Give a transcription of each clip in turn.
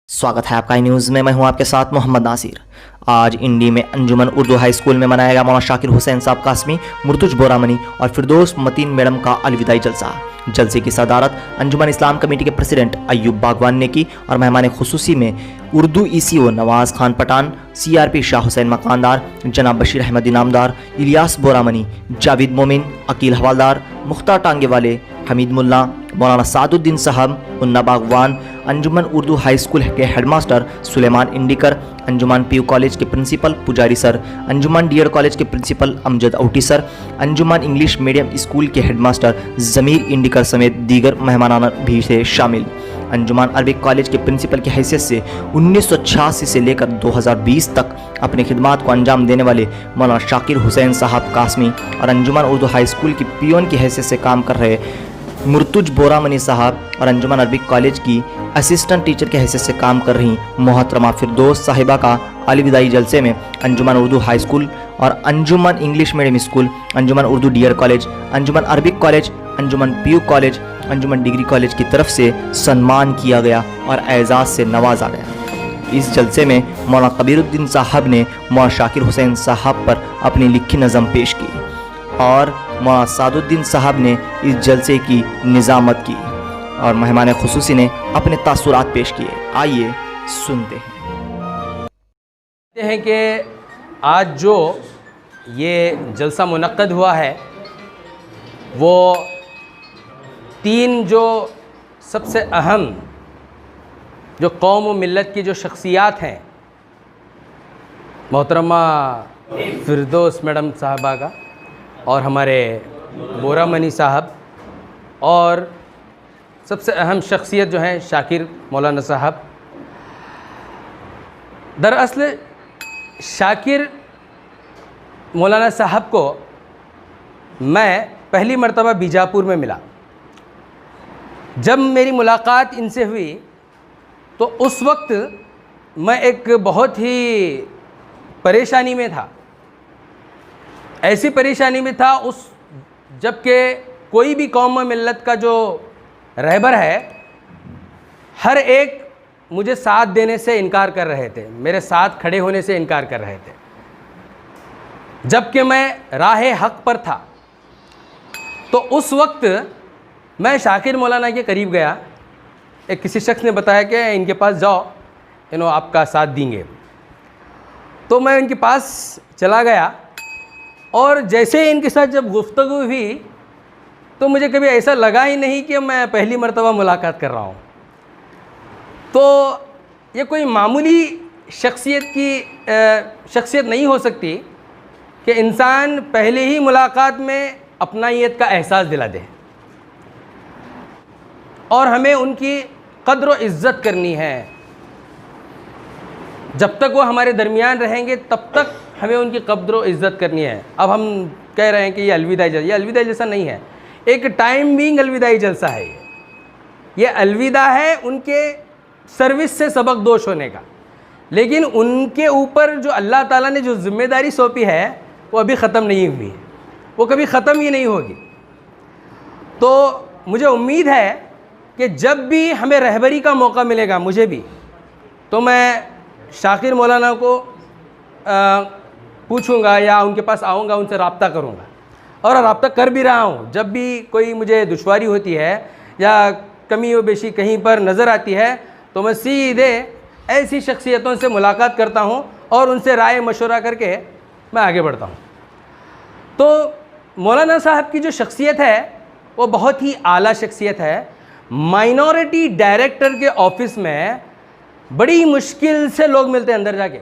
स्वागत है आपका न्यूज़ में। मैं हूं आपके साथ मोहम्मद नासिर। आज इंडी में अंजुमन उर्दू हाई स्कूल में मनाया गया मौलाना शाकिर हुसैन साहब कासमी, मुर्तुज बोरामनी और फिरदौस मतीन मैडम का अलविदाई जलसा। जलसे की सदारत अंजुमन इस्लाम कमेटी के प्रेसिडेंट अय्यूब बागवान ने की और मेहमान खुसूसी में उर्दू ECO नवाज खान पठान, CRP शाह हुसैन मकानदार, जनाब बशीर अहमद इनामदार, इलियास बोरामनी, जावेद मोमिन, अकील हवालदार, मुख्तार टांगे वाले, हमीद मुल्ला, मौलाना सादुद्दीन साहब, उन्ना बागवान, अंजुमन उर्दू हाई स्कूल के हेडमास्टर सुलेमान इंडिकर, अंजुमन PU कॉलेज के प्रिंसिपल पुजारी सर, अंजुमन DED कॉलेज के प्रिंसिपल अमजद औटी सर, अंजुमन इंग्लिश मीडियम स्कूल के हेडमास्टर जमीर इंडिकर समेत दीगर मेहमान भी थे शामिल। अंजुमन अरबिक कॉलेज के प्रिंसिपल की हैसियत से 1986 से लेकर 2020 तक अपनी खिदमात को अंजाम देने वाले मौलाना शाकिर हुसैन साहब कासमी और अंजुमन उर्दू हाई स्कूल की पियोन की हैसियत से काम कर रहे मुर्तुज बोरामनी साहब और अंजुमन अरबिक कॉलेज की असिस्टेंट टीचर की हैसियत से काम कर रही मोहतरमा फिरदौस साहिबा का अलविदाई जलसे में अंजुमन उर्दू हाई स्कूल और अंजुमन इंग्लिश मीडियम स्कूल, अंजुमन उर्दू DED कॉलेज, अंजुमन अरबिक कॉलेज, अंजुमन PU कॉलेज, अंजुमन डिग्री कॉलेज की तरफ से सम्मान किया गया और एजाज़ से नवाजा गया। इस जलसे में मौलाना कबीरुद्दीन साहब ने मौलाना शाकिर हुसैन साहब पर अपनी लिखी नज़म पेश की और मौलाना सादुद्दीन साहब ने इस जलसे की निज़ामत की और मेहमान खुसूसी ने अपने तासुरात पेश किए। आइए सुनते हैं कि आज जो ये जलसा मुनक्कद हुआ है वो 3 जो सबसे अहम जो कौम व मिल्लत की जो शख्सियात हैं, मोहतरमा फिरदौस मैडम साहबा का और हमारे बोरामनी साहब और सबसे अहम शख्सियत जो हैं शाकिर मौलाना साहब। दरअसल शाकिर मौलाना साहब को मैं पहली मर्तबा बीजापुर में मिला। जब मेरी मुलाकात इनसे हुई तो उस वक्त मैं एक बहुत ही परेशानी में था, ऐसी परेशानी में था उस जबकि कोई भी कौम व मिल्लत का जो रहबर है हर एक मुझे साथ देने से इनकार कर रहे थे, मेरे साथ खड़े होने से इनकार कर रहे थे, जबकि मैं राह हक पर था। तो उस वक्त मैं शाकिर मौलाना के करीब गया। एक किसी शख्स ने बताया कि इनके पास जाओ, आपका साथ देंगे। तो मैं इनके पास चला गया और जैसे इनके साथ जब गुफ्तगू हुई तो मुझे कभी ऐसा लगा ही नहीं कि मैं पहली मर्तबा मुलाकात कर रहा हूँ। तो ये कोई मामूली शख्सियत नहीं हो सकती कि इंसान पहले ही मुलाकात में अपनाइयत का एहसास दिला दे और हमें उनकी कद्र व इज़्ज़त करनी है। जब तक वो हमारे दरमियान रहेंगे तब तक हमें उनकी कद्र व इज़्ज़त करनी है। अब हम कह रहे हैं कि ये अलविदाई जलसा, ये अलविदाई जलसा नहीं है, एक टाइम बीइंग अलविदाई जलसा है। ये अलविदा है उनके सर्विस से सबक दोष होने का, लेकिन उनके ऊपर जो अल्लाह ताला ने जो ज़िम्मेदारी सौंपी है वो अभी ख़त्म नहीं हुई है, वो कभी ख़त्म ही नहीं होगी। तो मुझे उम्मीद है कि जब भी हमें रहबरी का मौका मिलेगा, मुझे भी, तो मैं शाकिर मौलाना को पूछूंगा या उनके पास आऊँगा, उनसे रब्ता करूँगा और रब्ता कर भी रहा हूँ। जब भी कोई मुझे दुश्वारी होती है या कमी व बेशी कहीं पर नज़र आती है तो मैं सीधे ऐसी शख्सियतों से मुलाकात करता हूँ और उनसे राय मशवरा करके मैं आगे बढ़ता हूँ। तो मौलाना साहब की जो शख्सियत है वो बहुत ही आला शख्सियत है। माइनॉरिटी डायरेक्टर के ऑफिस में बड़ी मुश्किल से लोग मिलते हैं अंदर जाके।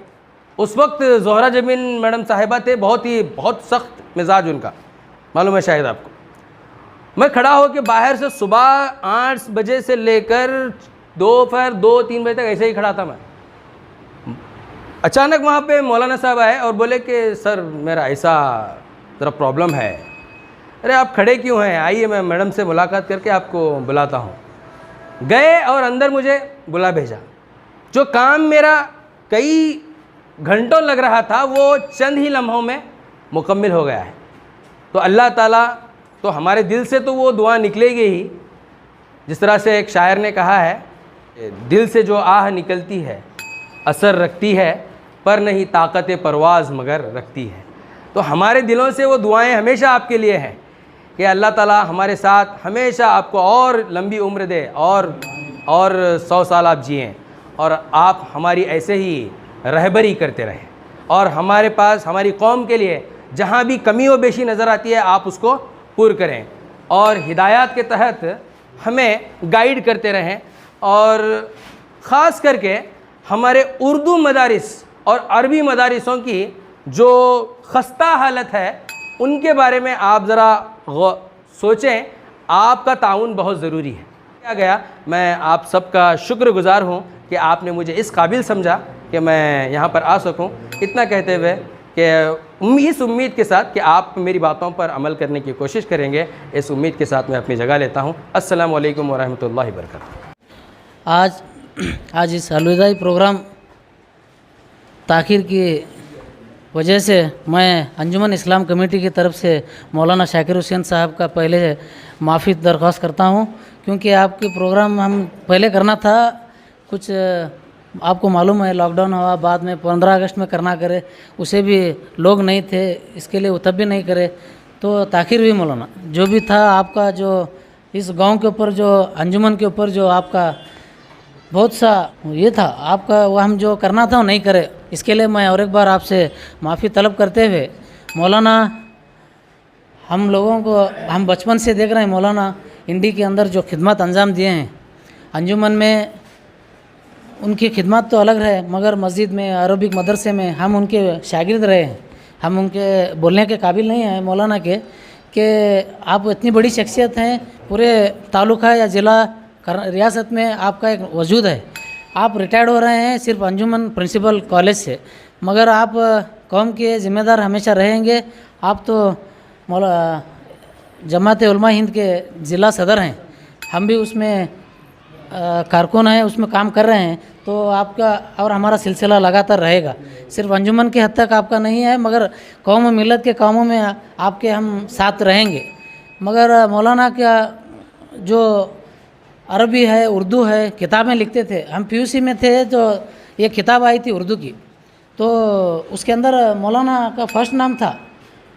उस वक्त ज़ोहरा जमीन मैडम साहिबा थे, बहुत सख्त मिजाज उनका, मालूम है शायद आपको। मैं खड़ा होकर बाहर से सुबह 8 बजे से लेकर दोपहर 2-3 बजे तक ऐसे ही खड़ा था मैं। अचानक वहाँ पे मौलाना साहब आए और बोले कि सर मेरा ऐसा ज़रा प्रॉब्लम है। अरे आप खड़े क्यों हैं, आइए मैं मैडम से मुलाकात करके आपको बुलाता हूँ। गए और अंदर मुझे बुला भेजा। जो काम मेरा कई घंटों लग रहा था वो चंद ही लम्हों में मुकम्मिल हो गया है। तो अल्लाह ताला तो हमारे दिल से तो वो दुआ निकलेगी ही। जिस तरह से एक शायर ने कहा है, दिल से जो आह निकलती है असर रखती है, पर नहीं ताकत परवाज़ मगर रखती है। तो हमारे दिलों से वो दुआएं हमेशा आपके लिए हैं कि अल्लाह ताला हमारे साथ हमेशा आपको और लंबी उम्र दे और 100 साल आप जिएँ और आप हमारी ऐसे ही रहबरी करते रहें और हमारे पास हमारी कौम के लिए जहाँ भी कमी व बेशी नज़र आती है आप उसको पूर्ण करें और हिदायत के तहत हमें गाइड करते रहें। और ख़ास करके हमारे उर्दू मदारिस और अरबी मदारिसों की जो खस्ता हालत है उनके बारे में आप ज़रा सोचें, आपका ताउन बहुत ज़रूरी है। किया गया, मैं आप सबका शुक्रगुज़ार हूँ कि आपने मुझे इस काबिल समझा कि मैं यहाँ पर आ सकूँ। इतना कहते हुए कि इस उम्मीद के साथ कि आप मेरी बातों पर अमल करने की कोशिश करेंगे, इस उम्मीद के साथ मैं अपनी जगह लेता हूँ। अस्सलामु अलैकुम वरहमतुल्लाहि वबरकातुहू। आज इस अलविदाई प्रोग्राम ताख़ीर की वजह से मैं अंजुमन इस्लाम कमेटी की तरफ से मौलाना शाकिर हुसैन साहब का पहले माफ़ी दरख्वास्त करता हूं, क्योंकि आपके प्रोग्राम हम पहले करना था, कुछ आपको मालूम है लॉकडाउन हुआ, बाद में 15 अगस्त में करना करे, उसे भी लोग नहीं थे, इसके लिए वो तब भी नहीं करे, तो ताख़ीर हुई। मौलाना जो भी था आपका, जो इस गांव के ऊपर, जो अंजुमन के ऊपर जो आपका बहुत सा ये था आपका, वो हम जो करना था वो नहीं करे, इसके लिए मैं और एक बार आपसे माफ़ी तलब करते हुए, मौलाना हम लोगों को, हम बचपन से देख रहे हैं मौलाना इंडी के अंदर जो खिदमत अंजाम दिए हैं अंजुमन में, उनकी खिदमत तो अलग है, मगर मस्जिद में, अरबिक मदरसे में हम उनके शागिर्द रहे हैं। हम उनके बोलने के काबिल नहीं हैं मौलाना के कि आप इतनी बड़ी शख्सियत हैं, पूरे तालुका या ज़िला रियासत में आपका एक वजूद है। आप रिटायर्ड हो रहे हैं सिर्फ अंजुमन प्रिंसिपल कॉलेज से, मगर आप कौम के ज़िम्मेदार हमेशा रहेंगे। आप तो जमात उलमा हिंद के ज़िला सदर हैं, हम भी उसमें कारकुन हैं, उसमें काम कर रहे हैं, तो आपका और हमारा सिलसिला लगातार रहेगा। सिर्फ अंजुमन के हद तक आपका नहीं है, मगर कौम व मिलत के कामों में आपके हम साथ रहेंगे। मगर मौलाना का जो अरबी है, उर्दू है, किताबें लिखते थे, हम पीयूसी में थे तो ये किताब आई थी उर्दू की, तो उसके अंदर मौलाना का फर्स्ट नाम था।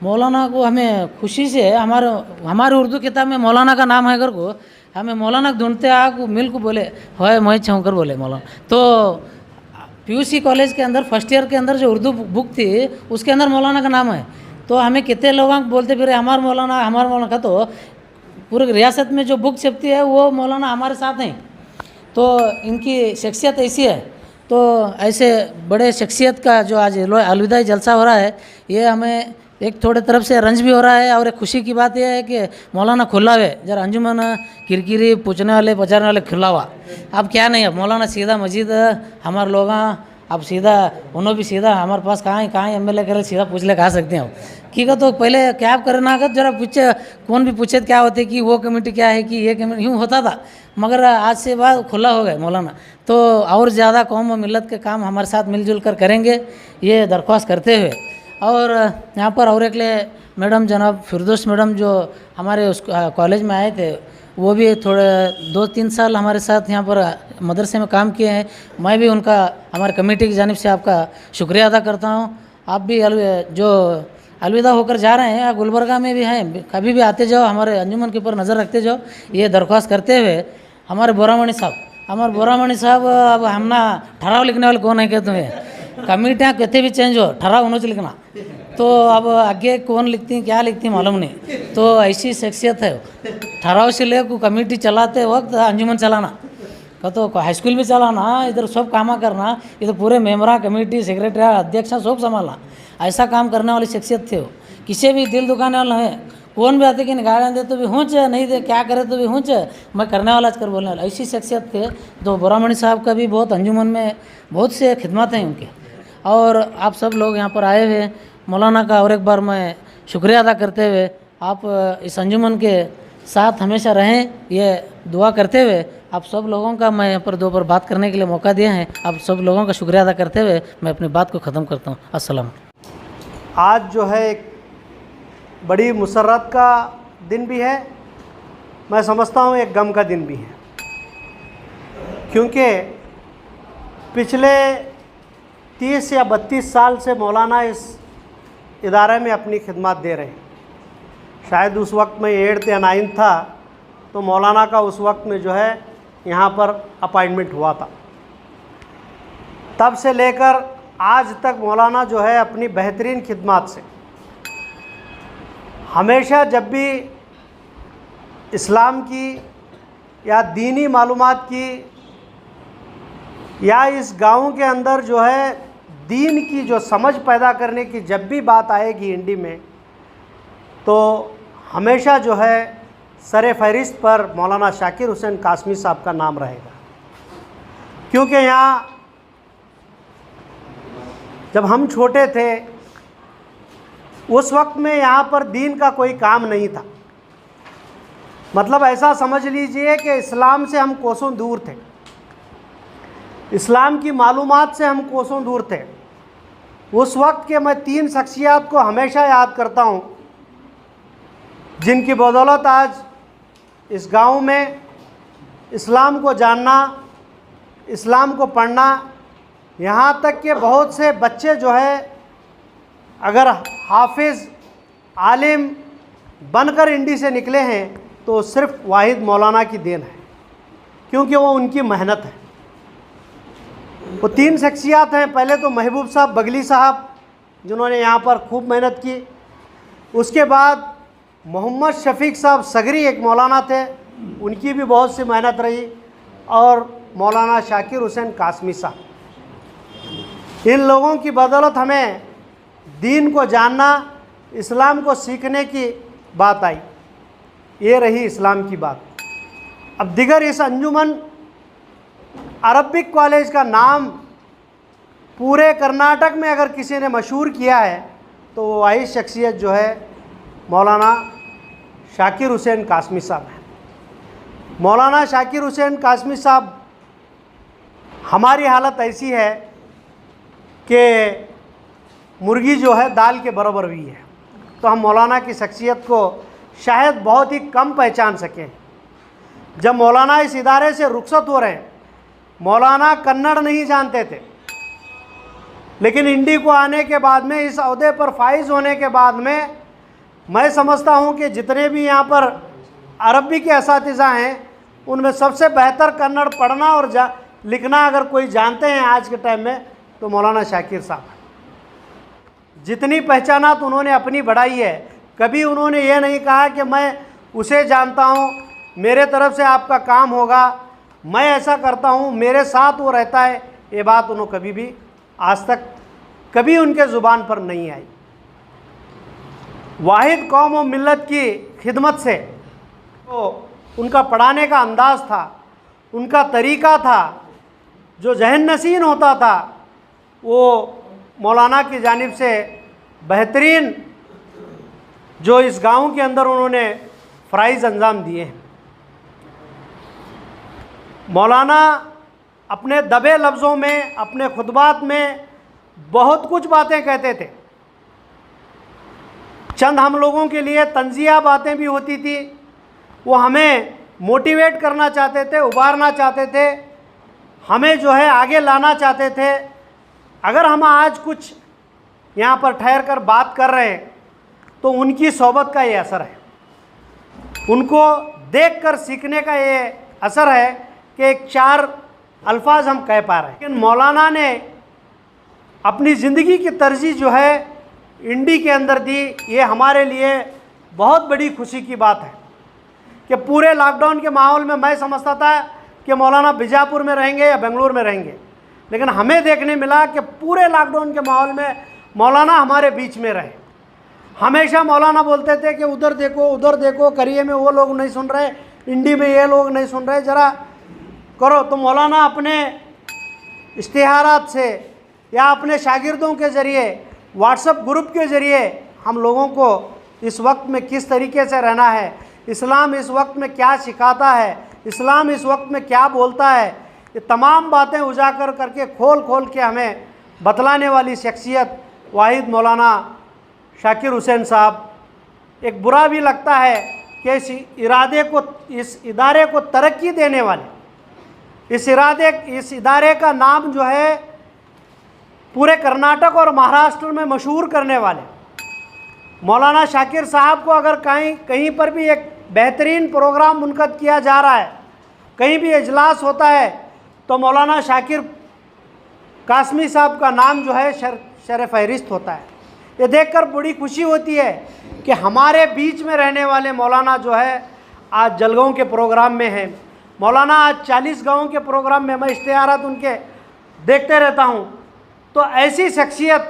मौलाना को हमें खुशी से हमारे उर्दू किताब में मौलाना का नाम है अगर को, हमें मौलाना ढूंढते आके मिल को बोले होए मैं छौकर बोले मौलाना। तो पीयूसी कॉलेज के अंदर फर्स्ट ईयर के अंदर जो उर्दू बुक थी उसके अंदर मौलाना का नाम है, तो हमें कितने लोग बोलते फिर हमारा मौलाना का, तो पूरे रियासत में जो बुक छपती है वो मौलाना हमारे साथ हैं। तो इनकी शख्सियत ऐसी है, तो ऐसे बड़े शख्सियत का जो आज अलविदाई जलसा हो रहा है, ये हमें एक थोड़े तरफ से रंज भी हो रहा है, और एक खुशी की बात यह है कि मौलाना खुला हुए जरा अंजुमन किरकिरी पूछने वाले पचारने वाले खुला हुआ। अब क्या नहीं, अब मौलाना सीधा मस्जिद हमारे लोग, अब सीधा उन्होंने भी सीधा हमारे पास कहाँ एमएलए करे सीधा पूछ ले कहा सकते हैं। की का तो पहले क्या आप करना अगर जरा पूछे, कौन भी पूछे क्या होते कि वो कमेटी क्या है कि ये कमेटी, यूँ होता था, मगर आज से बाद खुला हो गए मौलाना, तो और ज़्यादा कौम व मिलत के काम हमारे साथ मिलजुल कर करेंगे, ये दरख्वास्त करते हुए। और यहाँ पर और एक मैडम जनाब फिरदौस मैडम जो हमारे उस कॉलेज में आए थे, वो भी थोड़े 2-3 साल हमारे साथ यहाँ पर मदरसे में काम किए हैं। मैं भी उनका, हमारे कमेटी की जानिब से आपका शुक्रिया अदा करता हूँ। आप भी जो अलविदा होकर जा रहे हैं, गुलबर्गा में भी हैं, कभी भी आते जाओ, हमारे अंजुमन के ऊपर नज़र रखते जाओ, ये दरख्वास्त करते हुए हमारे बोरामणि साहब, अब हम ना ठहराव लिखने वाले कौन है क्या तुम्हें, कमेटियाँ कहते भी चेंज हो, ठहराव उन्होंने लिखना, तो अब आगे कौन लिखती हैं क्या लिखती हैं मालूम नहीं, तो ऐसी शख्सियत है। ठहराव से लेकर कमेटी चलाते वक्त अंजुमन चलाना का, तो हाई स्कूल भी चलाना, इधर सब काम करना, इधर पूरे मेम्बरा कमेटी सेक्रेटरी अध्यक्ष सब संभालना, ऐसा काम करने वाली शख्सियत थे वो। किसी भी दिल दुखाने वाला है, कौन भी आते कि गाड़ियाँ दे तो भी हूँच, नहीं दे क्या करे तो भी हूँच, मैं करने वाला कर बोलने वाला, ऐसी शख्सियत थे। तो बोरामणि साहब का भी बहुत अंजुमन में बहुत से खिदमत हैं उनके, और आप सब लोग यहाँ पर आए हुए मौलाना का और एक बार मैं शुक्रिया अदा करते हुए, आप इस अंजुमन के साथ हमेशा रहें, ये दुआ करते हुए आप सब लोगों का मैं यहाँ पर 2 बार बात करने के लिए मौका दिया है, आप सब लोगों का शुक्रिया अदा करते हुए मैं अपनी बात को ख़त्म करता हूँ। अस्सलाम। आज जो है एक बड़ी मुसर्रत का दिन भी है, मैं समझता हूँ एक गम का दिन भी है, क्योंकि पिछले 30 या 32 साल से मौलाना इस इदारे में अपनी खिदमत दे रहे हैं। शायद उस वक्त में 8th या 9th था तो मौलाना का उस वक्त में जो है यहाँ पर अपॉइंटमेंट हुआ था। तब से लेकर आज तक मौलाना जो है अपनी बेहतरीन खिदमत से हमेशा जब भी इस्लाम की या दीनी मालूमात की या इस गाँव के अंदर जो है दीन की जो समझ पैदा करने की जब भी बात आएगी इंडी में, तो हमेशा जो है सरे फहरिस्त पर मौलाना शाकिर हुसैन कासमी साहब का नाम रहेगा। क्योंकि यहाँ जब हम छोटे थे उस वक्त में यहाँ पर दीन का कोई काम नहीं था। मतलब ऐसा समझ लीजिए कि इस्लाम से हम कोसों दूर थे, इस्लाम की मालूमात से हम कोसों दूर थे। उस वक्त के मैं 3 शख्सियत को हमेशा याद करता हूँ, जिनकी बदौलत आज इस गांव में इस्लाम को जानना, इस्लाम को पढ़ना, यहाँ तक कि बहुत से बच्चे जो है अगर हाफिज़ आलिम बनकर इंडी से निकले हैं तो सिर्फ वाहिद मौलाना की देन है, क्योंकि वो उनकी मेहनत है। वो 3 शख्सियत हैं। पहले तो महबूब साहब बगली साहब, जिन्होंने यहाँ पर खूब मेहनत की। उसके बाद मोहम्मद शफीक साहब सगरी एक मौलाना थे, उनकी भी बहुत सी मेहनत रही। और मौलाना शाकिर हुसैन कासमी साहब, इन लोगों की बदौलत हमें दीन को जानना, इस्लाम को सीखने की बात आई। ये रही इस्लाम की बात। अब दिगर इस अंजुमन अरबिक कॉलेज का नाम पूरे कर्नाटक में अगर किसी ने मशहूर किया है तो वो वाहिद शख्सियत जो है मौलाना शाकिर हुसैन कासमी साहब है। मौलाना शाकिर हुसैन कासमी साहब, हमारी हालत ऐसी है कि मुर्गी जो है दाल के बराबर हुई है, तो हम मौलाना की शख्सियत को शायद बहुत ही कम पहचान सकें। जब मौलाना इस इदारे से रुखसत हो रहे हैं, मौलाना कन्नड़ नहीं जानते थे, लेकिन इंडी को आने के बाद में, इस अहदे पर फाइज होने के बाद में, मैं समझता हूँ कि जितने भी यहाँ पर अरबी के असातिज़ा हैं, उनमें सबसे बेहतर कन्नड़ पढ़ना और लिखना अगर कोई जानते हैं आज के टाइम में तो मौलाना शाकिर साहब। जितनी पहचानात उन्होंने अपनी बढ़ाई है, कभी उन्होंने ये नहीं कहा कि मैं उसे जानता हूँ, मेरे तरफ से आपका काम होगा, मैं ऐसा करता हूँ, मेरे साथ वो रहता है। ये बात उन्होंने कभी भी आज तक कभी उनके ज़ुबान पर नहीं आई। वाहिद कौम और मिल्लत की खिदमत से तो उनका पढ़ाने का अंदाज़ था, उनका तरीक़ा था, जो जहन नशीन होता था, वो मौलाना की जानिब से बेहतरीन जो इस गांव के अंदर उन्होंने फ़राइज़ अंजाम दिए हैं। मौलाना अपने दबे लफ्ज़ों में, अपने खुतबात में बहुत कुछ बातें कहते थे। चंद हम लोगों के लिए तंज़िया बातें भी होती थी। वो हमें मोटिवेट करना चाहते थे, उबारना चाहते थे, हमें जो है आगे लाना चाहते थे। अगर हम आज कुछ यहाँ पर ठहर कर बात कर रहे हैं तो उनकी सोबत का ये असर है, उनको देखकर सीखने का ये असर है कि एक 4 अल्फाज हम कह पा रहे हैं। लेकिन मौलाना ने अपनी ज़िंदगी की तरजीह जो है इंडी के अंदर दी। ये हमारे लिए बहुत बड़ी खुशी की बात है कि पूरे लॉकडाउन के माहौल में मैं समझता था कि मौलाना बीजापुर में रहेंगे या बेंगलुरु में रहेंगे, लेकिन हमें देखने मिला कि पूरे लॉकडाउन के माहौल में मौलाना हमारे बीच में रहे। हमेशा मौलाना बोलते थे कि उधर देखो, उधर देखो, करिए में वो लोग नहीं सुन रहे, इंडी में ये लोग नहीं सुन रहे, ज़रा करो। तो मौलाना अपने इश्तिहारात से या अपने शागिर्दों के ज़रिए, व्हाट्सएप ग्रुप के ज़रिए हम लोगों को इस वक्त में किस तरीके से रहना है, इस्लाम इस वक्त में क्या सिखाता है, इस्लाम इस वक्त में क्या बोलता है, ये तमाम बातें उजागर करके खोल खोल के हमें बतलाने वाली शख्सियत वाहिद मौलाना शाकिर हुसैन साहब। एक बुरा भी लगता है कि इस इदारे को तरक्की देने वाले, इस इदारे का नाम जो है पूरे कर्नाटक और महाराष्ट्र में मशहूर करने वाले मौलाना शाकिर साहब को अगर कहीं पर भी एक बेहतरीन प्रोग्राम मुनक़द किया जा रहा है, कहीं भी इजलास होता है, तो मौलाना शाकिर कासमी साहब का नाम जो है शर फहरिस्त होता है। ये देखकर बड़ी खुशी होती है कि हमारे बीच में रहने वाले मौलाना जो है आज जलगांव के प्रोग्राम में हैं। मौलाना आज 40 गाँव के प्रोग्राम में, मैं इश्तिहारात उनके देखते रहता हूँ। तो ऐसी शख्सियत,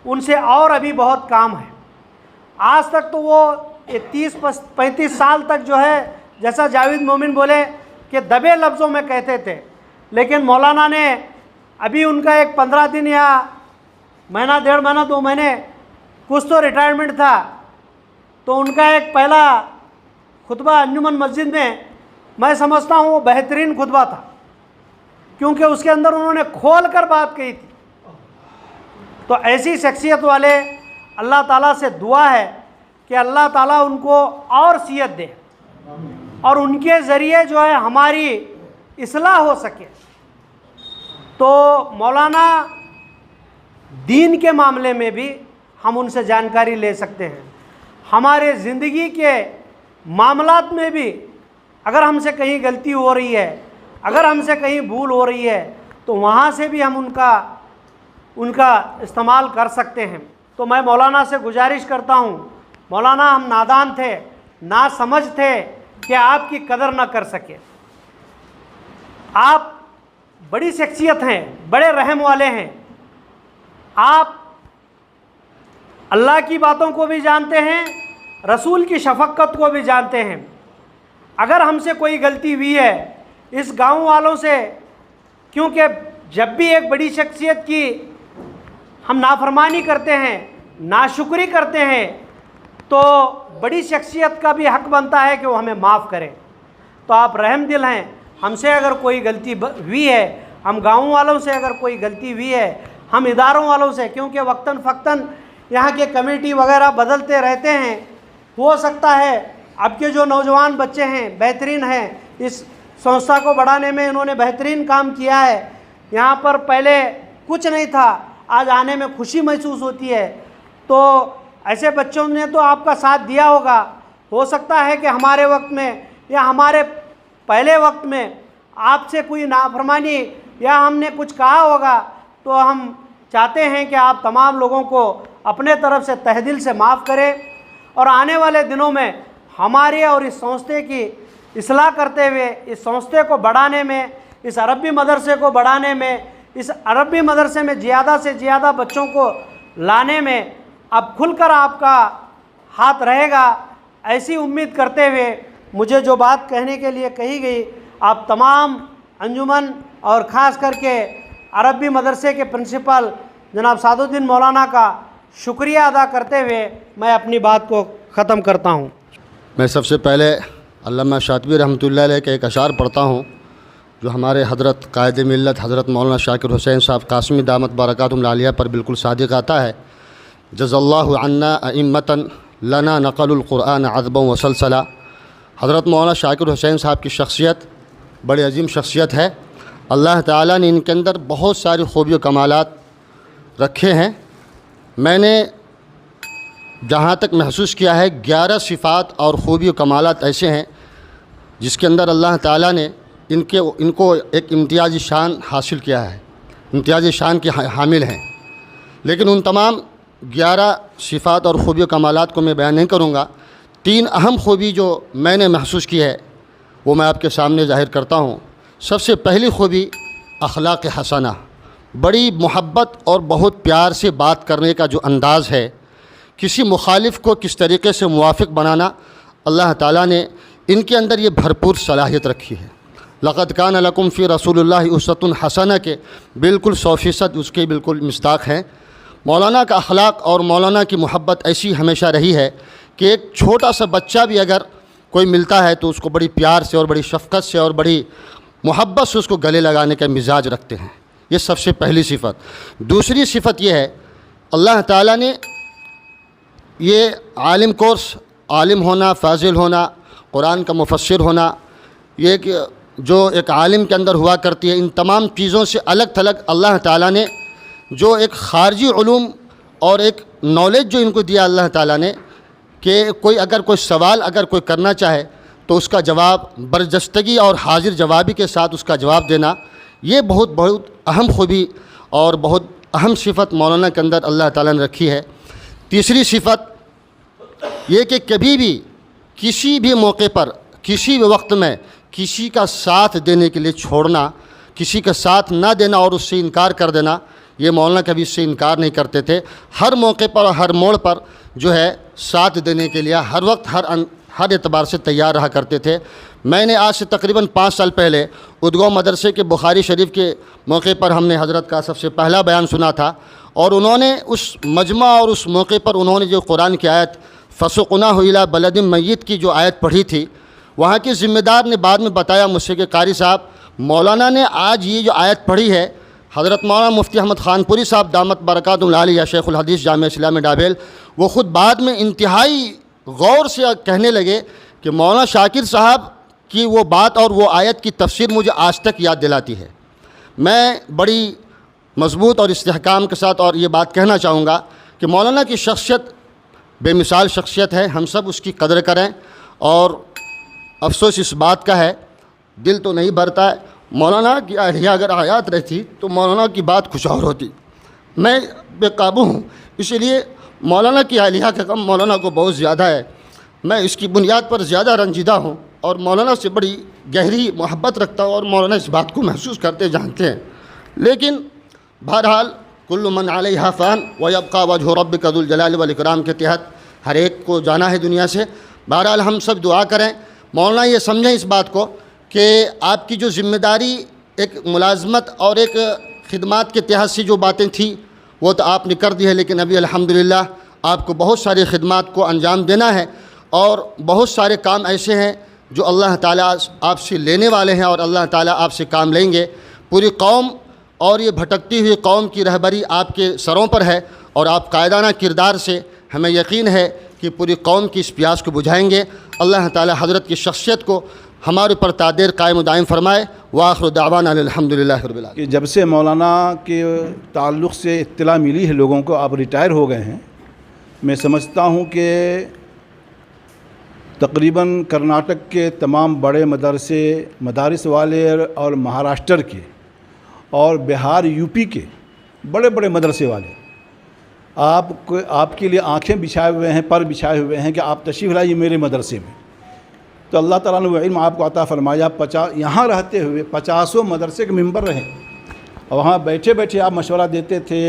उनसे और अभी बहुत काम है। आज तक तो वो 30-35 साल तक जो है, जैसा जावेद मोमिन बोले कि दबे लफ्ज़ों में कहते थे, लेकिन मौलाना ने अभी उनका एक 15 दिन या महीना, 1.5 महीना, 2 महीने कुछ तो रिटायरमेंट था, तो उनका एक पहला खुतबा अंजुमन मस्जिद में, मैं समझता हूँ वो बेहतरीन खुतबा था, क्योंकि उसके अंदर उन्होंने खोल कर बात कही थी। तो ऐसी शख्सियत वाले अल्लाह ताला से दुआ है कि अल्लाह ताला उनको और सियत दे और उनके ज़रिए जो है हमारी इस्लाह हो सके। तो मौलाना दीन के मामले में भी हम उनसे जानकारी ले सकते हैं। हमारे ज़िंदगी के मामलात में भी अगर हमसे कहीं गलती हो रही है, अगर हमसे कहीं भूल हो रही है, तो वहाँ से भी हम उनका इस्तेमाल कर सकते हैं। तो मैं मौलाना से गुजारिश करता हूँ, मौलाना हम नादान थे, ना समझ थे कि आपकी कदर ना कर सके। आप बड़ी शख्सियत हैं, बड़े रहम वाले हैं। आप अल्लाह की बातों को भी जानते हैं, रसूल की शफ़क़त को भी जानते हैं। अगर हमसे कोई गलती हुई है इस गांव वालों से, क्योंकि जब भी एक बड़ी शख्सियत की हम नाफरमानी करते हैं, नाशुक्री करते हैं, तो बड़ी शख्सियत का भी हक़ बनता है कि वो हमें माफ़ करें। तो आप रहम दिल हैं, हमसे अगर कोई गलती हुई है, हम गाँव वालों से अगर कोई गलती हुई है, हम इदारों वालों से, क्योंकि वक्तन फ़क्तन यहाँ के कमेटी वगैरह बदलते रहते हैं, हो सकता है अब के जो नौजवान बच्चे हैं बेहतरीन हैं, इस संस्था को बढ़ाने में इन्होंने बेहतरीन काम किया है। यहाँ पर पहले कुछ नहीं था, आज आने में खुशी महसूस होती है। तो ऐसे बच्चों ने तो आपका साथ दिया होगा। हो सकता है कि हमारे वक्त में या हमारे पहले वक्त में आपसे कोई नाफरमानी या हमने कुछ कहा होगा, तो हम चाहते हैं कि आप तमाम लोगों को अपने तरफ से तहदिल से माफ़ करें और आने वाले दिनों में हमारे और इस संस्थे की इस्लाह करते हुए, इस संस्थे को बढ़ाने में, इस अरबी मदरसे को बढ़ाने में, इस अरबी मदरसे में ज़्यादा से ज़्यादा बच्चों को लाने में अब खुलकर आपका हाथ रहेगा, ऐसी उम्मीद करते हुए मुझे जो बात कहने के लिए कही गई, आप तमाम अंजुमन और ख़ास करके अरबी मदरसे के प्रिंसिपल जनाब सादुद्दीन मौलाना का शुक्रिया अदा करते हुए मैं अपनी बात को ख़त्म करता हूँ। मैं सबसे पहले अल्लामा शातिबी रहमतुल्लाह अलैह के एक अशार पढ़ता हूँ, जो हमारे हज़रत कायद मिल्लत हज़रत मौलाना शाकिर हुसैन साहब कासमी दामत बरकातुहुल आलिया पर बिल्कुल सादिक आता है। जज़ल्लाहु अन्ना अइम्मतन लना नक़लुल क़ुरआन अज़बन व सलसला। हज़रत मौलाना शाकिर हुसैन साहब की शख्सियत बड़ी अजीम शख्सियत है। अल्लाह ताला ने इनके अंदर बहुत सारी खूबी व कमालात रखे हैं। मैंने जहाँ तक महसूस किया है 11 सिफ़ात और खूबी व कमालात ऐसे हैं जिसके अंदर अल्लाह ताला ने इनको एक इम्तियाज़ी शान हासिल किया है, इम्तियाज़ी शान के हामिल हैं। लेकिन उन तमाम 11 सिफ़ात और खूबी व कमालात को मैं बयान नहीं करूँगा। 3 अहम खूबी जो मैंने महसूस की है वो मैं आपके सामने ज़ाहिर करता हूँ। सबसे पहली खूबी अखलाक़ हसना, बड़ी मोहब्बत और बहुत प्यार से बात करने का जो अंदाज़ है, किसी मुखालिफ को किस तरीके से मुवाफ़िक़ बनाना, अल्लाह ताला ने इनके अंदर ये भरपूर सलाहियत रखी है। लक़द कान लकुम फ़ी रसूलिल्लाहि उस्वतुन हसना के बिल्कुल 100% उसके बिल्कुल मिस्दाक़ हैं। मौलाना का अखलाक़ और मौलाना की मोहब्बत ऐसी हमेशा रही है कि एक छोटा सा बच्चा भी अगर कोई मिलता है तो उसको बड़ी प्यार से और बड़ी शफ़क़त से और बड़ी मोहब्बत से उसको गले लगाने का मिजाज रखते हैं। ये सबसे पहली सिफ़त। दूसरी सिफ़त ये है, अल्लाह ताला ने ये आलिम कोर्स आलिम होना, फाजिल होना, कुरान का मुफस्सिर होना, ये कि जो एक आलिम के अंदर हुआ करती है, इन तमाम चीज़ों से अलग थलग अल्लाह ताला ने जो एक ख़ारजी उलूम और एक नॉलेज जो इनको दिया अल्लाह ताला ने, कि कोई अगर कोई सवाल अगर कोई करना चाहे तो उसका जवाब बरजस्तगी और हाजिर जवाबी के साथ उसका जवाब देना, ये बहुत बहुत अहम खूबी और बहुत अहम सिफ़त मौलाना के अंदर अल्लाह ताला ने रखी है। तीसरी सिफ़त ये कि कभी भी किसी भी मौके पर, किसी भी वक्त में किसी का साथ देने के लिए छोड़ना, किसी का साथ ना देना और उससे इनकार कर देना, ये मौलाना कभी इससे इनकार नहीं करते थे। हर मौके पर और हर मोड़ पर जो है साथ देने के लिए हर वक्त हर एतबार से तैयार रहा करते थे। मैंने आज से तकरीबन 5 साल पहले उदगौ मदरसे के बुखारी शरीफ के मौके पर हमने हज़रत का सबसे पहला बयान सुना था, और उन्होंने उस मजमा और उस मौके पर उन्होंने जो कुरान की आयत फसुक़ना इला बलदिन मय्यत की जो आयत पढ़ी थी, वहाँ के ज़िम्मेदार ने बाद में बताया मुझसे कि कारी साहब, मौलाना ने आज ये जो आयत पढ़ी है, हज़रत मौलाना मुफ्ती अहमद ख़ानपुरी साहब दामत बरकातुहुल आलिया शेखुल हदीस जामिया इस्लामिया डाबेल, वो ख़ुद बाद में इंतहाई गौर से कहने लगे कि मौलाना शाकिर साहब की वो बात और वो आयत की तफसीर मुझे आज तक याद दिलाती है। मैं बड़ी मजबूत और इस्तेहकाम के साथ और ये बात कहना चाहूँगा कि मौलाना की शख्सियत बेमिसाल शख्सियत है, हम सब उसकी कदर करें। और अफसोस इस बात का है, दिल तो नहीं भरता है, मौलाना की अहलिया अगर आयात रहती तो मौलाना की बात कुछ और होती। मैं बेकाबू हूँ, इसलिए मौलाना की अहलिया का कम मौलाना को बहुत ज़्यादा है। मैं इसकी बुनियाद पर ज़्यादा रंजीदा हूँ और मौलाना से बड़ी गहरी मोहब्बत रखता हूँ, और मौलाना इस बात को महसूस करते जानते हैं। लेकिन बहरहाल कुल्लु मन अलैहा फ़ान व यब्क़ा वजहु रब्बिका ज़ुल जलाल वल इकराम के तहत हर एक को जाना है दुनिया से। बहरहाल हम सब दुआ करें, मौलाना ये समझें इस बात को कि आपकी जो ज़िम्मेदारी एक मुलाज़मत और एक खिदमत के तहत से जो बातें थी वो तो आपने कर दी है, लेकिन अभी अल्हम्दुलिल्लाह आपको बहुत सारी खिदमत को अंजाम देना है, और बहुत सारे काम ऐसे हैं जो अल्लाह ताला आपसे लेने वाले हैं और अल्लाह ताला आपसे काम लेंगे। पूरी कौम और ये भटकती हुई कौम की रहबरी आपके सरों पर है, और आप कायदाना किरदार से हमें यकीन है कि पूरी कौम की इस प्यास को बुझाएंगे। अल्लाह ताला हज़रत की शख्सियत को हमारे ऊपर तादेर कायम दायम फरमाए। वाखिर दावाना अल्हम्दुलिल्लाहि रब्बिल आलमीन। कि जब से मौलाना के ताल्लुक़ से इत्तला मिली है लोगों को, आप रिटायर हो गए हैं, मैं समझता हूँ कि तकरीबन कर्नाटक के तमाम बड़े मदारिस वाले और महाराष्ट्र के और बिहार यूपी के बड़े बड़े मदरसे वाले आपके लिए आंखें बिछाए हुए हैं, पर बिछाए हुए हैं कि आप तशरीफ़ लाइए मेरे मदरसे में। तो अल्लाह ताला ने वो इल्म आपको अता फरमाया। यहाँ रहते हुए 50 मदरसे के मेंबर रहे, और वहाँ बैठे बैठे आप मशवरा देते थे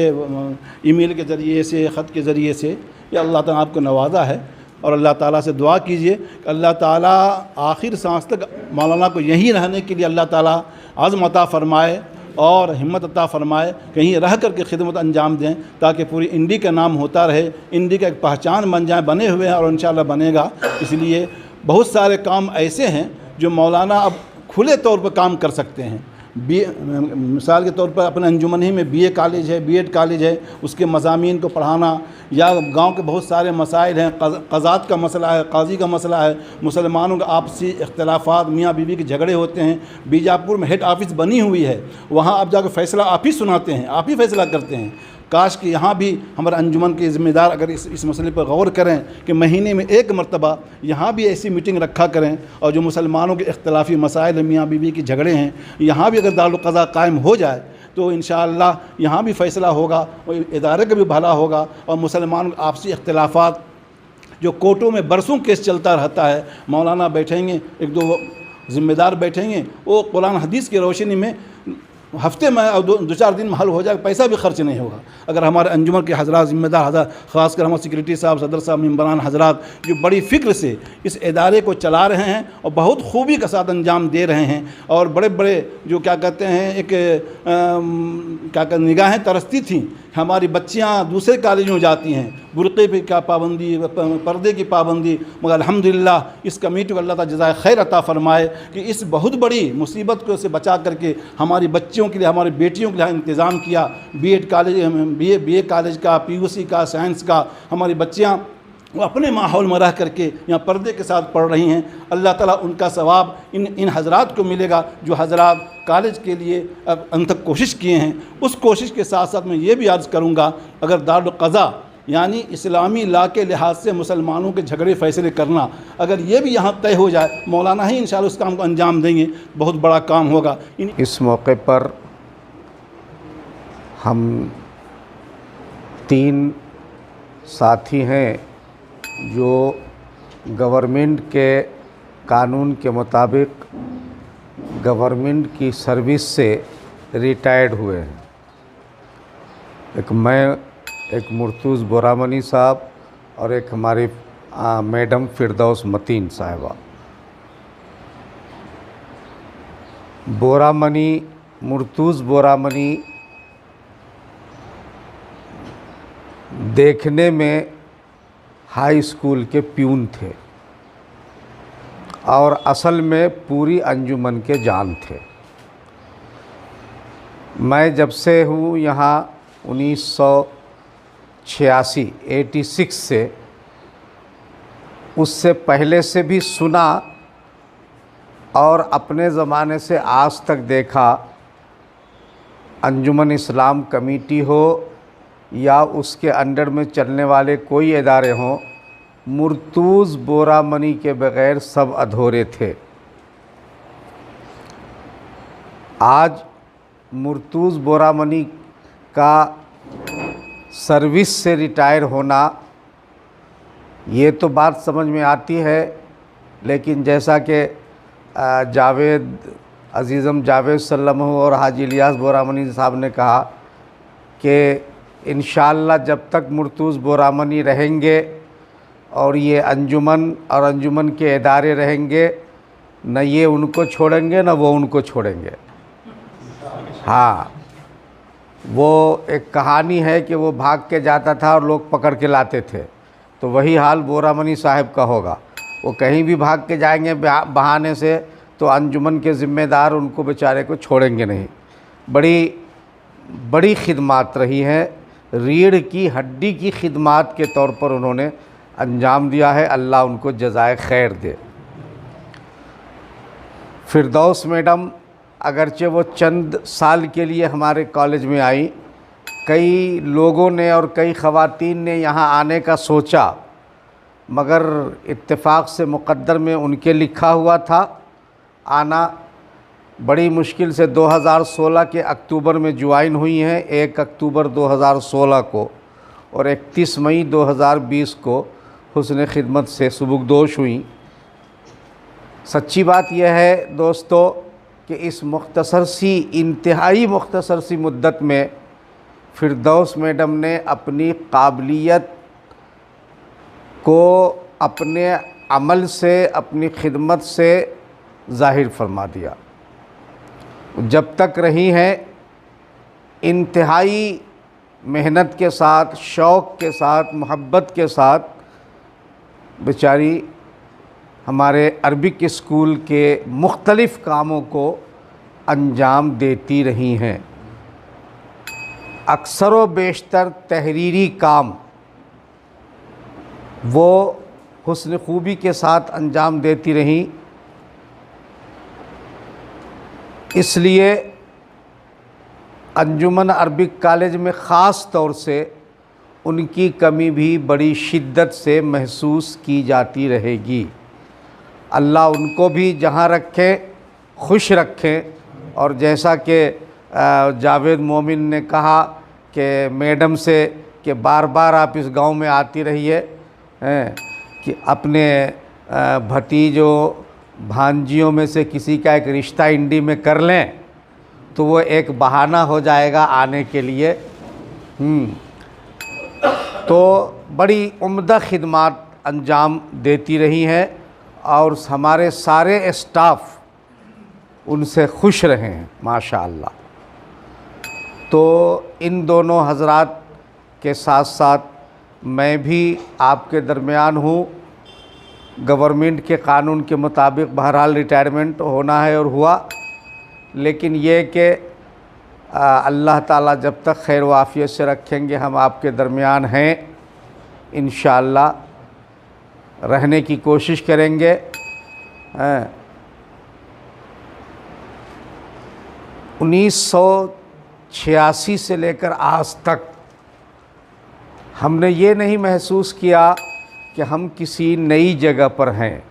ईमेल के ज़रिए से, ख़त के ज़रिए से। ये अल्लाह ताला आपको नवाजा है, और अल्लाह ताला से दुआ कीजिए कि अल्लाह ताला आखिर सांस तक मौलाना को यहीं रहने के लिए अल्लाह ताला आज़म अता फ़रमाए और हिम्मत अता फ़रमाए, कहीं रह कर के खिदमत अंजाम दें, ताकि पूरी इंडी का नाम होता रहे, इंडी का एक पहचान बन जाए। बने हुए हैं और इंशाअल्लाह बनेगा। इसलिए बहुत सारे काम ऐसे हैं जो मौलाना अब खुले तौर पर काम कर सकते हैं। मिसाल के तौर पर अपने अंजुमन ही में BA कॉलेज है, B.Ed कॉलेज है, उसके मज़ामीन को पढ़ाना, या गांव के बहुत सारे मसाइल हैं, क़ज़ात का मसला है, काजी का मसला है, मुसलमानों का आपसी इख्तलाफात, मियाँ बीवी के झगड़े होते हैं। बीजापुर में हेड ऑफिस बनी हुई है, वहाँ आप जाकर फ़ैसला आप ही सुनाते हैं, आप ही फ़ैसला करते हैं। काश कि यहाँ भी हमारे अंजुमन के ज़िम्मेदार अगर इस मसले पर गौर करें कि महीने में एक मरतबा यहाँ भी ऐसी मीटिंग रखा करें, और जो मुसलमानों के इख्तलाफी मसाइल मियाँ बीवी के झगड़े हैं, यहाँ भी अगर दारुल क़ज़ा कायम हो जाए तो इंशाअल्लाह यहाँ भी फ़ैसला होगा और इदारे का भी भला होगा। और मुसलमानों के आपसी इख्तलाफात जो कोर्टों में बरसों केस चलता रहता है, मौलाना बैठेंगे, एक दो ज़िम्मेदार बैठेंगे, वो कुरान हदीस की रोशनी में हफ्ते में और दो चार दिन में हल हो जाए, पैसा भी खर्च नहीं होगा। अगर हमारे अंजुमन के हज़रात ज़िम्मेदार हज़रात, ख़ासकर हमारे सेक्रेटरी साहब, सदर साहब, मेंबरान हज़रात जो बड़ी फ़िक्र से इस इदारे को चला रहे हैं और बहुत खूबी के साथ अंजाम दे रहे हैं, और बड़े बड़े जो क्या कहते हैं एक क्या कहते निगाहें तरसती थीं, हमारी बच्चियाँ दूसरे कॉलेज में जाती हैं, बुरक़े पे का पाबंदी, पर्दे की पाबंदी, मगर अल्हम्दुलिल्लाह इस कमेटी को अल्लाह ताला जज़ाए खैर अता फ़रमाए कि इस बहुत बड़ी मुसीबत को से बचा करके हमारी बच्चियों के लिए, हमारी बेटियों के लिए इंतज़ाम किया। B.Ed कॉलेज, BA कॉलेज का, PUC का, साइंस का, हमारी बच्चियाँ वो अपने माहौल में रह करके यहाँ पर्दे के साथ पढ़ रही हैं। अल्लाह ताला उनका सवाब इन हजरात को मिलेगा जो हजरात कॉलेज के लिए अब अंत तक कोशिश किए हैं। उस कोशिश के साथ साथ मैं ये भी अर्ज़ करूँगा, अगर दारुल क़ज़ा यानी इस्लामी ला के लिहाज से मुसलमानों के झगड़े फैसले करना, अगर ये भी यहाँ तय हो जाए, मौलाना ही इंशाअल्लाह उस काम को अंजाम देंगे, बहुत बड़ा काम होगा। इस मौके पर हम 3 साथी हैं जो गवर्नमेंट के कानून के मुताबिक गवर्नमेंट की सर्विस से रिटायर्ड हुए हैं। एक मैं, एक मुर्तुज़ बोरामनी साहब और एक हमारी मैडम फिरदौस मतीन साहिबा। बोरामनी, मुर्तुज़ बोरामनी देखने में हाई स्कूल के प्यून थे और असल में पूरी अंजुमन के जान थे। मैं जब से हूँ यहाँ 1986 से, उससे पहले से भी सुना और अपने ज़माने से आज तक देखा, अंजुमन इस्लाम कमेटी हो या उसके अंडर में चलने वाले कोई इदारे हों, मुर्तुज़ बोरामनी के बग़ैर सब अधूरे थे। आज मुर्तुज़ बोरामनी का सर्विस से रिटायर होना, ये तो बात समझ में आती है, लेकिन जैसा कि जावेद अज़ीज़म जावेद सल्लल्लाहु और हाजी इलियास बोरामनी साहब ने कहा कि इंशाअल्लाह जब तक मुर्तुज़ बोरामनी रहेंगे और ये अंजुमन और अंजुमन के इदारे रहेंगे, न ये उनको छोड़ेंगे न वो उनको छोड़ेंगे। हाँ, वो एक कहानी है कि वो भाग के जाता था और लोग पकड़ के लाते थे, तो वही हाल बोरामनी साहब का होगा। वो कहीं भी भाग के जाएंगे बहाने से, तो अंजुमन के ज़िम्मेदार उनको बेचारे को छोड़ेंगे नहीं। बड़ी खिदमात रही हैं, रीढ़ की हड्डी की खिदमात के तौर पर उन्होंने अंजाम दिया है। अल्लाह उनको जज़ाए खैर दे। फिरदौस मैडम अगरचे वो चंद साल के लिए हमारे कॉलेज में आई, कई लोगों ने और कई ख़वातीन ने यहाँ आने का सोचा, मगर इत्तेफाक से मुक़द्दर में उनके लिखा हुआ था आना। बड़ी मुश्किल से 2016 के अक्टूबर में ज्वाइन हुई हैं, 1 अक्टूबर 2016 को, और 31 मई 2020 को हुस्न खिदमत से सुबुकदोश हुई। सच्ची बात यह है दोस्तों कि इस मुख्तसर सी, इंतहाई मुख्तसर सी मुद्दत में फिरदौस मैडम ने अपनी काबिलियत को अपने अमल से, अपनी खिदमत से ज़ाहिर फरमा दिया। जब तक रही हैं, इंतहाई मेहनत के साथ, शौक़ के साथ, मोहब्बत के साथ बेचारी हमारे अरबिक स्कूल के मुख्तलिफ़ कामों को अंजाम देती रही हैं। अक्सर व बेशतर तहरीरी काम वो हुस्न खूबी के साथ अंजाम देती रहीं। इसलिए अंजुमन अरबिक कॉलेज में ख़ास तौर से उनकी कमी भी बड़ी शिद्दत से महसूस की जाती रहेगी। अल्लाह उनको भी जहाँ रखे खुश रखें। और जैसा कि जावेद मोमिन ने कहा कि मैडम से कि बार बार आप इस गांव में आती रहिए, कि अपने भतीजों भांजियों में से किसी का एक रिश्ता इंडी में कर लें तो वो एक बहाना हो जाएगा आने के लिए। तो बड़ी उम्दा खिदमात अंजाम देती रही हैं और हमारे सारे स्टाफ उनसे खुश रहे हैं माशाअल्लाह। तो इन दोनों हजरात के साथ साथ मैं भी आपके दरमियान हूँ। गवर्नमेंट के कानून के मुताबिक बहरहाल रिटायरमेंट होना है और हुआ, लेकिन ये कि अल्लाह ताला जब तक खैर वाफ़ियत से रखेंगे हम आपके दरमियान हैं इंशाअल्लाह। रहने की कोशिश करेंगे। 1986 से लेकर आज तक हमने ये नहीं महसूस किया कि हम किसी नई जगह पर हैं।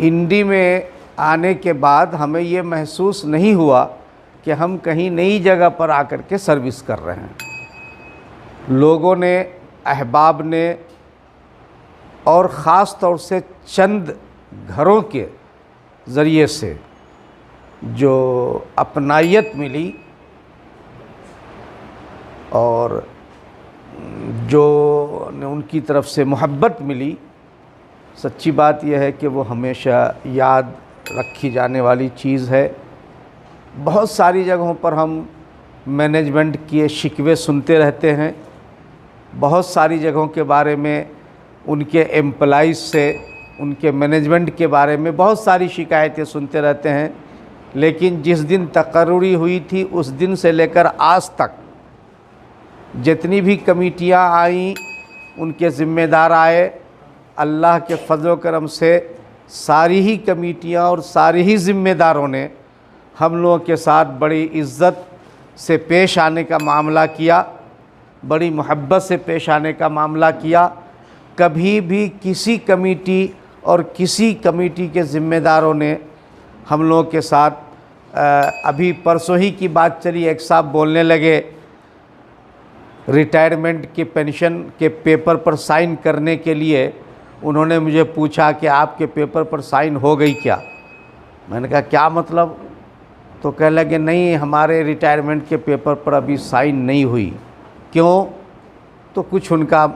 इंडी में आने के बाद हमें ये महसूस नहीं हुआ कि हम कहीं नई जगह पर आकर के सर्विस कर रहे हैं। लोगों ने, अहबाब ने और ख़ास तौर से चंद घरों के ज़रिए से जो अपनायत मिली और जो उनकी तरफ से मोहब्बत मिली, सच्ची बात यह है कि वो हमेशा याद रखी जाने वाली चीज़ है। बहुत सारी जगहों पर हम मैनेजमेंट के शिकवे सुनते रहते हैं, बहुत सारी जगहों के बारे में उनके एम्प्लॉइज़ से, उनके मैनेजमेंट के बारे में बहुत सारी शिकायतें सुनते रहते हैं। लेकिन जिस दिन तकर्री हुई थी उस दिन से लेकर आज तक जितनी भी कमेटियाँ आईं, उनके ज़िम्मेदार आए, अल्लाह के फजल करम से सारी ही कमेटियाँ और सारे ही ज़िम्मेदारों ने हम लोगों के साथ बड़ी इज़्ज़त से पेश आने का मामला किया, बड़ी मोहब्बत से पेश आने का मामला किया। कभी भी किसी कमेटी और किसी कमेटी के ज़िम्मेदारों ने हम लोगों के साथ अभी परसों ही की बात चली, एक साहब बोलने लगे रिटायरमेंट के पेंशन के पेपर पर साइन करने के लिए उन्होंने मुझे पूछा कि आपके पेपर पर साइन हो गई क्या। मैंने कहा क्या मतलब? तो कह लगे नहीं, हमारे रिटायरमेंट के पेपर पर अभी साइन नहीं हुई। क्यों? तो कुछ उनका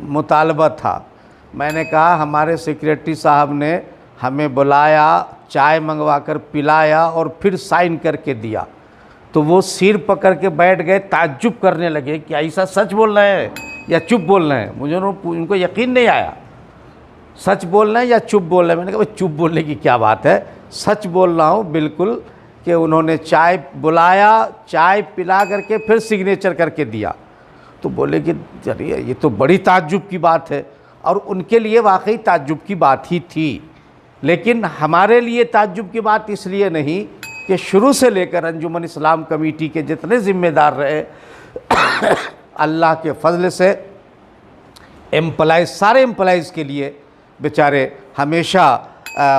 मुतालबा था। मैंने कहा हमारे सेक्रेटरी साहब ने हमें बुलाया, चाय मंगवाकर पिलाया और फिर साइन करके दिया। तो वो सिर पकड़ के बैठ गए, ताज्जुब करने लगे कि ऐसा सच बोल रहे हैं या चुप बोल रहे हैं। मुझे उनको यकीन नहीं आया, सच बोल रहे हैं या चुप बोल रहे हैं। मैंने कहा भाई चुप बोलने की क्या बात है, सच बोल रहा हूँ बिल्कुल कि उन्होंने चाय बुलाया, चाय पिला करके फिर सिग्नेचर करके दिया। तो बोले कि चलिए ये तो बड़ी ताज्जुब की बात है, और उनके लिए वाकई ताज्जुब की बात ही थी। लेकिन हमारे लिए ताज्जुब की बात इसलिए नहीं कि शुरू से लेकर अंजुमन इस्लाम कमेटी के जितने ज़िम्मेदार रहे अल्लाह के फजल से सारे एम्प्लॉइज़ के लिए बेचारे हमेशा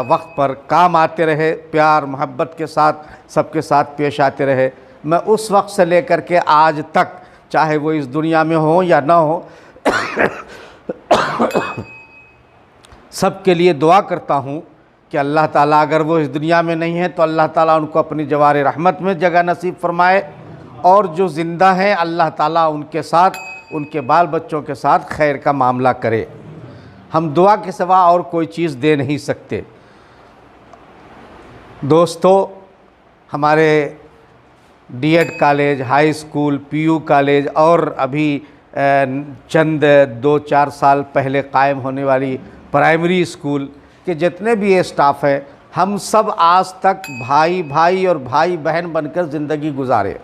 वक्त पर काम आते रहे, प्यार मोहब्बत के साथ सबके साथ पेश आते रहे। मैं उस वक्त से लेकर के आज तक, चाहे वो इस दुनिया में हो या ना हो, सबके लिए दुआ करता हूँ कि अल्लाह ताला, अगर वो इस दुनिया में नहीं है तो अल्लाह ताला उनको अपनी जवार रहमत में जगह नसीब फरमाए, और जो ज़िंदा हैं अल्लाह ताला उनके साथ, उनके बाल बच्चों के साथ खैर का मामला करे। हम दुआ के सिवा और कोई चीज़ दे नहीं सकते। दोस्तों, हमारे DEd college, high school, PU college और अभी चंद 2-4 साल पहले कायम होने वाली प्राइमरी स्कूल के जितने भी स्टाफ हैं, हम सब आज तक भाई भाई और भाई बहन बनकर ज़िंदगी गुजारे,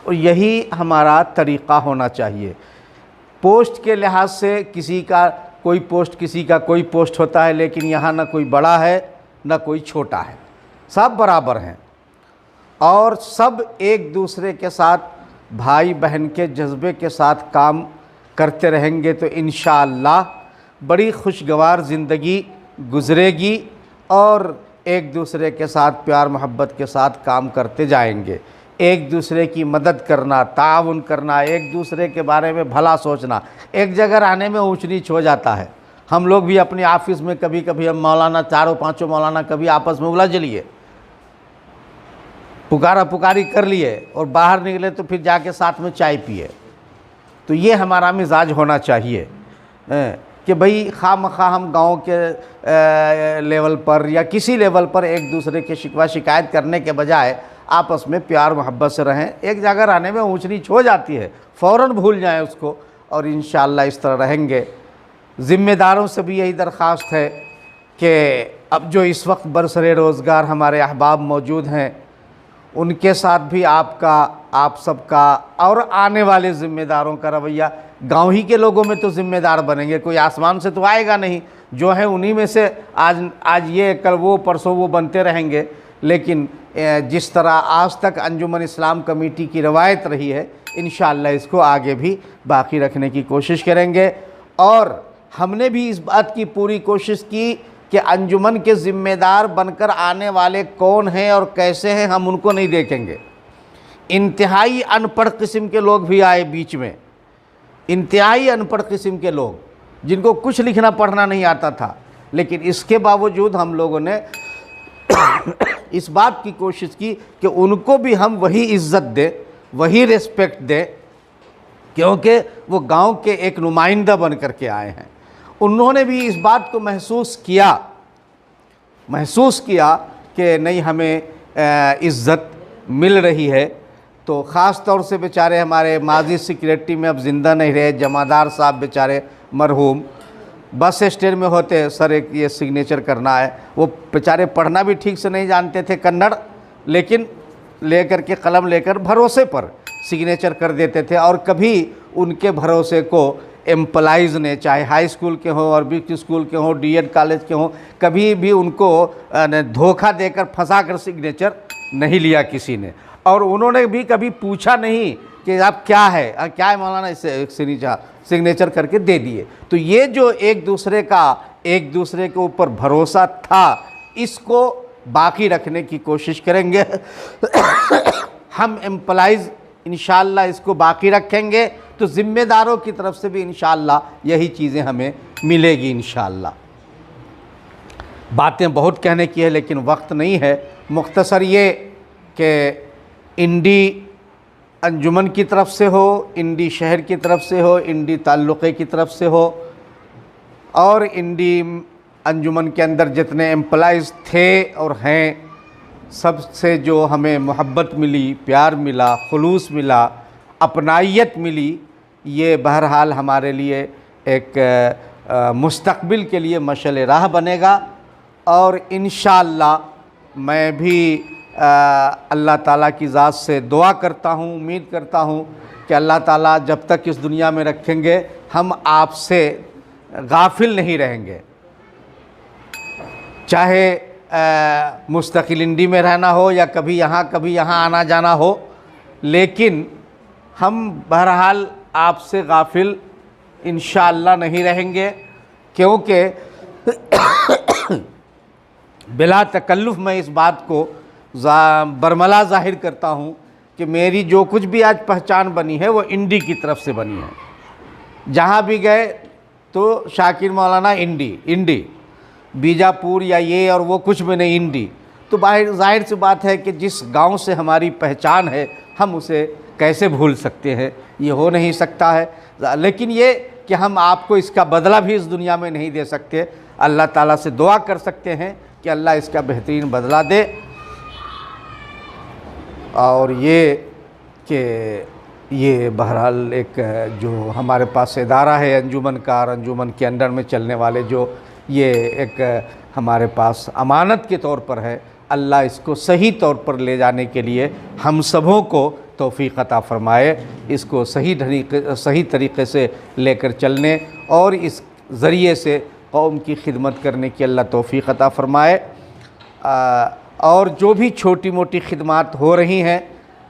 और यही हमारा तरीक़ा होना चाहिए। पोस्ट के लिहाज से किसी का कोई पोस्ट, किसी का कोई पोस्ट होता है, लेकिन यहाँ ना कोई बड़ा है ना कोई छोटा है, सब बराबर हैं और सब एक दूसरे के साथ भाई बहन के जज्बे के साथ काम करते रहेंगे तो इंशाअल्लाह बड़ी खुशगवार ज़िंदगी गुज़रेगी और एक दूसरे के साथ प्यार मोहब्बत के साथ काम करते जाएंगे। एक दूसरे की मदद करना, ताउन करना, एक दूसरे के बारे में भला सोचना। एक जगह रहने में ऊंच नीच हो जाता है। हम लोग भी अपने ऑफिस में कभी कभी हम मौलाना, 4-5 मौलाना कभी आपस में उलझ लिए, पुकारा पुकारी कर लिए और बाहर निकले तो फिर जाके साथ में चाय पिए। तो ये हमारा मिजाज होना चाहिए कि भाई खामखा हम गांव के लेवल पर या किसी लेवल पर एक दूसरे के शिकवा शिकायत करने के बजाय आपस में प्यार मोहब्बत से रहें। एक जगह रहने में ऊंच नीच हो जाती है, फ़ौरन भूल जाएं उसको, और इंशाअल्लाह इस तरह रहेंगे। ज़िम्मेदारों से भी यही दरख्वास्त है कि अब जो इस वक्त बरसरे रोज़गार हमारे अहबाब मौजूद हैं, उनके साथ भी आपका आप सबका और आने वाले ज़िम्मेदारों का रवैया, गांव ही के लोगों में तो ज़िम्मेदार बनेंगे, कोई आसमान से तो आएगा नहीं, जो है उन्हीं में से आज ये कल वो परसों वो बनते रहेंगे। लेकिन जिस तरह आज तक अंजुमन इस्लाम कमेटी की रवायत रही है, इंशाअल्लाह इसको आगे भी बाकी रखने की कोशिश करेंगे। और हमने भी इस बात की पूरी कोशिश की कि अंजुमन के ज़िम्मेदार बनकर आने वाले कौन हैं और कैसे हैं, हम उनको नहीं देखेंगे। इंतहाई अनपढ़ किस्म के लोग भी आए बीच में, इंतहाई अनपढ़ किस्म के लोग जिनको कुछ लिखना पढ़ना नहीं आता था, लेकिन इसके बावजूद हम लोगों ने इस बात की कोशिश की कि उनको भी हम वही इज़्ज़त दें, वही रिस्पेक्ट दें, क्योंकि वो गांव के एक नुमाइंदा बन कर के आए हैं। उन्होंने भी इस बात को महसूस किया कि नहीं हमें इज़्ज़त मिल रही है। तो ख़ास तौर से बेचारे हमारे माजी सेक्रेटरी में अब ज़िंदा नहीं रहे जमादार साहब, बेचारे मरहूम, बस स्टैंड में होते, सर एक ये सिग्नेचर करना है, वो बेचारे पढ़ना भी ठीक से नहीं जानते थे कन्नड़, लेकिन लेकर के कलम लेकर भरोसे पर सिग्नेचर कर देते थे। और कभी उनके भरोसे को एम्प्लॉइज़ ने, चाहे हाई स्कूल के हों, अरबी स्कूल के हों, डीएड कॉलेज के हों, कभी भी उनको धोखा देकर फंसा कर सिग्नेचर नहीं लिया किसी ने। और उन्होंने भी कभी पूछा नहीं कि आप क्या है, क्या है मौलाना, इससे सिग्नेचर करके दे दिए। तो ये जो एक दूसरे के ऊपर भरोसा था, इसको बाकी रखने की कोशिश करेंगे। हम एम्प्लॉइज़ इंशाअल्लाह इसको बाकी रखेंगे, तो ज़िम्मेदारों की तरफ से भी इंशाअल्लाह यही चीज़ें हमें मिलेगी इंशाअल्लाह। बातें बहुत कहने की है लेकिन वक्त नहीं है। मुख्तसर ये कि इंडी अंजुमन की तरफ से हो, इंडी शहर की तरफ से हो, इंडी ताल्लुक़े की तरफ से हो, और इंडी अंजुमन के अंदर जितने एम्प्लॉइज़ थे और हैं, सबसे जो हमें मोहब्बत मिली, प्यार मिला, खुलूस मिला, अपनाइयत मिली, ये बहरहाल हमारे लिए एक मुस्तक़बिल के लिए मशअल राह बनेगा। और इंशाअल्लाह मैं भी अल्लाह ताला की ज़ात से दुआ करता हूँ, उम्मीद करता हूँ कि अल्लाह ताला जब तक इस दुनिया में रखेंगे हम आपसे गाफिल नहीं रहेंगे, चाहे मुस्तकिल इंडी में रहना हो या कभी यहाँ आना जाना हो, लेकिन हम बहरहाल आपसे गाफिल इंशाअल्लाह नहीं रहेंगे। क्योंकि बिला तकल्लुफ़ मैं इस बात को बरमला ज़ाहिर करता हूँ कि मेरी जो कुछ भी आज पहचान बनी है वो इंडी की तरफ से बनी है। जहाँ भी गए तो शाकिर मौलाना इंडी, बीजापुर या ये और वो कुछ भी नहीं, इंडी। तो ज़ाहिर सी बात है कि जिस गांव से हमारी पहचान है हम उसे कैसे भूल सकते हैं, ये हो नहीं सकता है। लेकिन ये कि हम आपको इसका बदला भी इस दुनिया में नहीं दे सकते। अल्लाह ताला से दुआ कर सकते हैं कि अल्लाह इसका बेहतरीन बदला दे। और ये कि ये बहरहाल एक जो हमारे पास इदारा है अंजुमन का, और अंजुमन के अंडर में चलने वाले जो ये एक हमारे पास अमानत के तौर पर है, अल्लाह इसको सही तौर पर ले जाने के लिए हम सबों को तौफ़ीक़ अता फ़रमाए, इसको सही तरीक़े से लेकर चलने और इस ज़रिए से कौम की खिदमत करने की अल्लाह तौफ़ीक़ अता फ़रमाए। और जो भी छोटी मोटी खिदमात हो रही हैं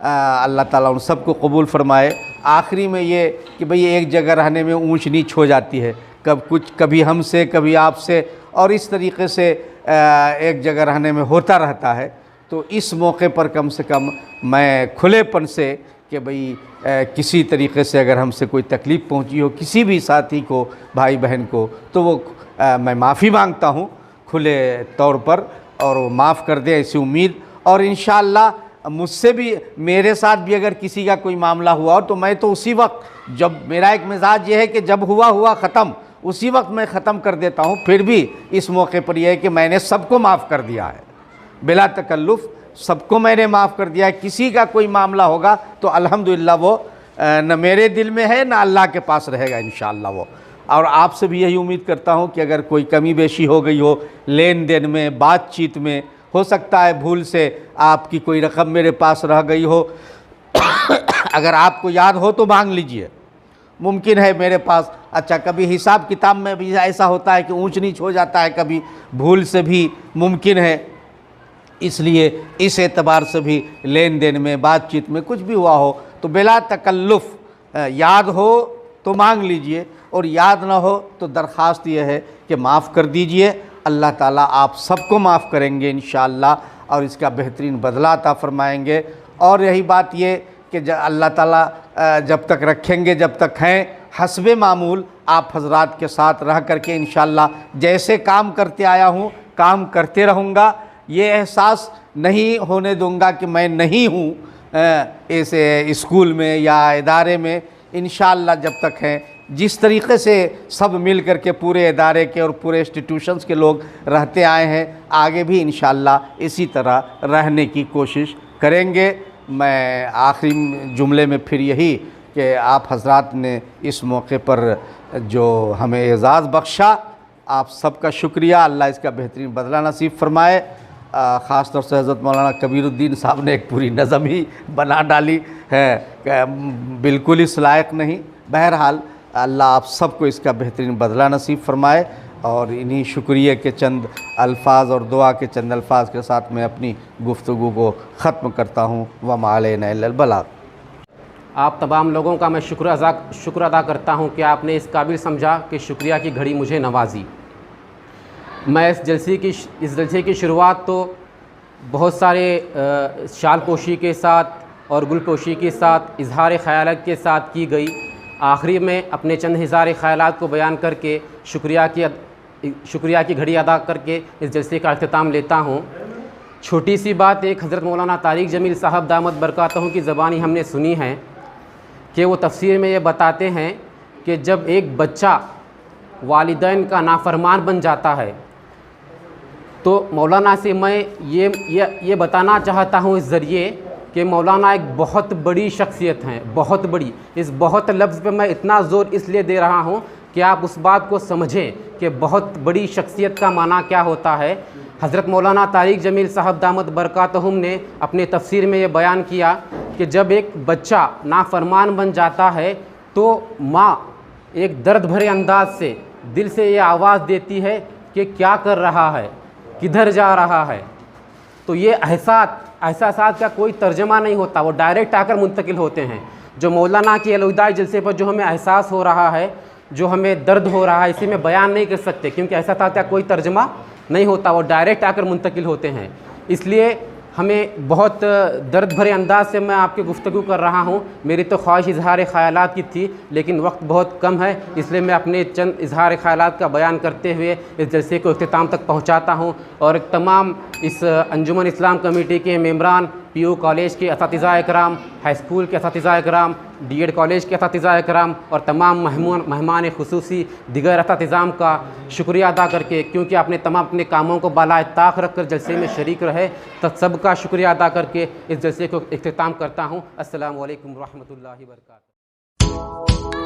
अल्लाह ताला उन सब को कबूल फ़रमाए। आखिरी में ये कि भाई एक जगह रहने में ऊंच नीच हो जाती है, कभी हमसे कभी आपसे, और इस तरीक़े से एक जगह रहने में होता रहता है। तो इस मौके पर कम से कम मैं खुलेपन से कि भाई किसी तरीक़े से अगर हमसे कोई तकलीफ़ पहुंची हो किसी भी साथी को, भाई बहन को, तो वो मैं माफ़ी मांगता हूं खुले तौर पर, और वो माफ़ कर दे ऐसी उम्मीद। और इंशाअल्लाह मुझसे भी, मेरे साथ भी अगर किसी का कोई मामला हुआ हो तो मैं तो उसी वक्त, जब मेरा एक मिजाज ये है कि जब हुआ ख़त्म, उसी वक्त मैं ख़त्म कर देता हूँ। फिर भी इस मौके पर यह है कि मैंने सबको माफ़ कर दिया है, बिला तकल्लुफ़ सबको मैंने माफ़ कर दिया है। किसी का कोई मामला होगा तो अल्हम्दुलिल्लाह वो न मेरे दिल में है, न अल्लाह के पास रहेगा इंशाअल्लाह वो। और आपसे भी यही उम्मीद करता हूँ कि अगर कोई कमी बेशी हो गई हो लेन देन में, बातचीत में, हो सकता है भूल से आपकी कोई रकम मेरे पास रह गई हो अगर आपको याद हो तो मांग लीजिए, मुमकिन है मेरे पास। अच्छा, कभी हिसाब किताब में भी ऐसा होता है कि ऊंच नीच हो जाता है, कभी भूल से भी मुमकिन है, इसलिए इस एतबार से भी लेन देन में, बातचीत में कुछ भी हुआ हो तो बिला तकल्लुफ़ याद हो तो मांग लीजिए, और याद ना हो तो दरख्वास्त ये है कि माफ़ कर दीजिए। अल्लाह ताला आप सबको माफ़ करेंगे इंशाअल्लाह, और इसका बेहतरीन बदला अता फरमाएंगे। और यही बात ये कि अल्लाह ताला जब तक रखेंगे, जब तक हैं, हस्बे मामूल आप हजरात के साथ रह करके इंशाअल्लाह जैसे काम करते आया हूँ काम करते रहूँगा। ये एहसास नहीं होने दूँगा कि मैं नहीं हूँ ऐसे स्कूल में या इदारे में। इंशाअल्लाह जब तक हैं, जिस तरीक़े से सब मिल कर के पूरे इदारे के और पूरे इंस्टीट्यूशंस के लोग रहते आए हैं, आगे भी इंशाअल्लाह इसी तरह रहने की कोशिश करेंगे। मैं आखिरी जुमले में फिर यही कि आप हजरात ने इस मौके पर जो हमें एज़ाज़ बख्शा, आप सबका शुक्रिया। अल्लाह इसका बेहतरीन बदला नसीब फरमाए। ख़ास तौर से हज़रत मौलाना कबीरुद्दीन साहब ने एक पूरी नज़म ही बना डाली है, बिल्कुल इस लायक नहीं। बहरहाल अल्लाह आप सबको इसका बेहतरीन बदला नसीब फरमाए। और इन्हीं शुक्रिया के चंद अल्फाज और दुआ के चंद अल्फाज के साथ मैं अपनी गुफ्तगू को ख़त्म करता हूँ। वमा अलैना इल्लल बलाग। आप तमाम लोगों का मैं शुक्र अदा करता हूँ कि आपने इस काबिल समझा कि शुक्रिया की घड़ी मुझे नवाजी। मैं इस जलसे की शुरुआत तो बहुत सारे शाल पोशी के साथ और गुल पोशी के साथ इजहार ख़यालात के साथ की गई। आखिरी में अपने चंद हज़ार ख़यालात को बयान करके शुक्रिया की घड़ी अदा करके इस जलसे का अख्तिताम लेता हूँ। छोटी सी बात एक हज़रत मौलाना तारिक जमील साहब दामत बरकातहू की ज़बानी हमने सुनी है कि वो तफसीर में ये बताते हैं कि जब एक बच्चा वालिदैन का नाफरमान बन जाता है तो मौलाना से मैं ये बताना चाहता हूँ इस ज़रिए कि मौलाना एक बहुत बड़ी शख्सियत हैं, बहुत बड़ी। इस बहुत लफ्ज़ पे मैं इतना ज़ोर इसलिए दे रहा हूँ कि आप उस बात को समझें कि बहुत बड़ी शख्सियत का माना क्या होता है। हज़रत मौलाना तारिक जमील साहब दामत बरकातहुम ने अपने तफसीर में ये बयान किया कि जब एक बच्चा नाफरमान बन जाता है तो माँ एक दर्द भरे अंदाज से दिल से ये आवाज़ देती है कि क्या कर रहा है, किधर जा रहा है। तो ये एहसास का कोई तर्जमा नहीं होता, वो डायरेक्ट आकर मुंतकिल होते हैं। जो मौलाना की अलविदा जलसे पर जो हमें एहसास हो रहा है, जो हमें दर्द हो रहा है, इसे में बयान नहीं कर सकते क्योंकि एहसास का कोई तर्जमा नहीं होता, वो डायरेक्ट आकर मुंतकिल होते हैं। इसलिए हमें बहुत दर्द भरे अंदाज से मैं आपकी गुफ्तगू कर रहा हूँ। मेरी तो ख्वाहिश इजहार ख़यालात की थी लेकिन वक्त बहुत कम है, इसलिए मैं अपने चंद इजहार ख़यालात का बयान करते हुए इस जलसे को इख्तिताम तक पहुँचाता हूँ। और तमाम इस अंजुमन इस्लाम कमेटी के मेंबरान, PU कॉलेज के असातिज़ा इकराम, हाई स्कूल के असातिज़ा इकराम, DED कॉलेज के असातिज़ा इकराम और तमाम मेहमान खुसूसी दिगर असातिज़ाम का शुक्रिया अदा करके, क्योंकि आपने तमाम अपने कामों को बाला ताक़ रख कर जलसे में शरीक रहे, तब सब का शुक्रिया अदा करके इस जलसे को इख्तिताम करता हूँ। अस्सलामु अलैकुम रहमतुल्लाहि व बरकातहू।